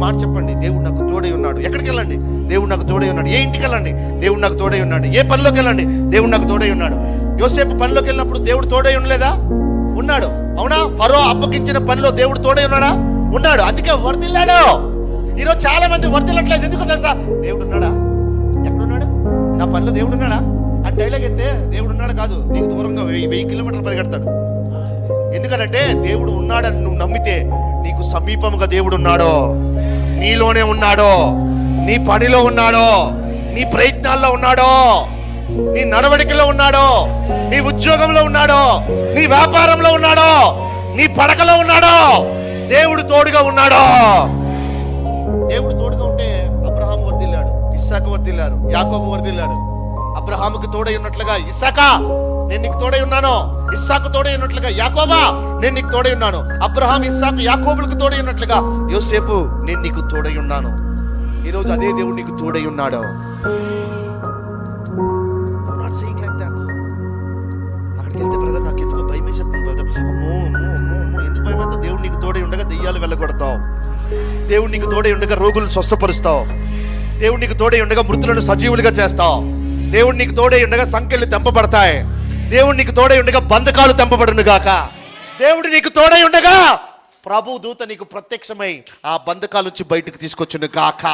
మాట చెప్పండి, దేవుడు నాకు తోడై ఉన్నాడు. ఎక్కడికి వెళ్ళండి, దేవుడు నాకు తోడై ఉన్నాడు. ఏ ఇంటికి వెళ్ళండి, దేవుడు నాకు తోడై ఉన్నాడు. ఏ పనిలోకి వెళ్ళండి, దేవుడు నాకు తోడై ఉన్నాడు. యోసేపు పనిలోకి వెళ్ళినప్పుడు దేవుడు తోడై ఉండలేదా? ఉన్నాడు. అవునా? ఫరో అప్పగించిన పనిలో దేవుడు తోడై ఉన్నాడా? ఉన్నాడు. అందుకే వర్ధిల్లాడు. ఈరోజు చాలా మంది వర్ధిల్లట్లేదు. ఎందుకు తెలుసా? దేవుడు ఉన్నాడా? ఎక్కడున్నాడు? నా పనిలో దేవుడు ఉన్నాడా అని డైలాగ్ ఎత్తే దేవుడు ఉన్నాడు కాదు, నీకు దూరంగా 1000 కిలోమీటర్లు పరిగెడతాడు. ఎందుకంటే దేవుడు ఉన్నాడని నువ్వు నమ్మితే నీకు సమీపంగా దేవుడు ఉన్నాడో, నీలోనే ఉన్నాడో, నీ పనిలో ఉన్నాడో, నీ ప్రయత్నాల్లో ఉన్నాడో, నీ నడవడికలో ఉన్నాడో, నీ ఉద్యోగంలో ఉన్నాడో, నీ వ్యాపారంలో ఉన్నాడో, నీ పడకలో ఉన్నాడో, దేవుడు తోడుగా ఉన్నాడో. దేవుడు తోడుగా ఉంటే అబ్రహాము వర్ధిల్లాడు, ఇస్సాకు వర్ధిల్లాడు, యాకోబు వర్ధిల్లాడు. అబ్రహాముకు తోడై ఉన్నట్లుగా ఇస్సాకా నేను నీకు తోడై ఉన్నాను, ఇస్సాకు తోడై ఉన్నట్లుగా యాకోబా నేను నీకు తోడై ఉన్నాను. అబ్రహాం, ఇస్సాకు, యాకోబులకు తోడై ఉన్నట్లుగా యోసేపు నేను నీకు తోడై ఉన్నాను. ఈరోజు అదే దేవుడు నీకు తోడై ఉన్నాడు. అక్కడికి వెళ్తే బ్రదర్ నాకు ఎందుకో భయం వేసేస్తుంది బ్రదర్, అమ్మో అమ్మో అమ్మో అమ్మో ఎందుకు భయం అవుతా? దేవుడు నీకు తోడై ఉండగా దెయ్యాలు వెళ్ళగొడతావు. దేవుడు నీకు తోడై ఉండగా రోగులను స్వస్థపరుస్తావు. దేవుడు నీకు తోడై ఉండగా మృతులను సజీవులుగా చేస్తావు. దేవుడు నీకు తోడై ఉండగా సంఖ్యలు తెంపబడతాయి. దేవుడు నీకు తోడై ఉండగా బంధకాలు తెంపబడును గాక. దేవుడు నీకు తోడై ఉండగా ప్రభు దూత నీకు ప్రత్యక్షమై ఆ బంధకాల నుంచి బయటకు తీసుకొచ్చును గాక.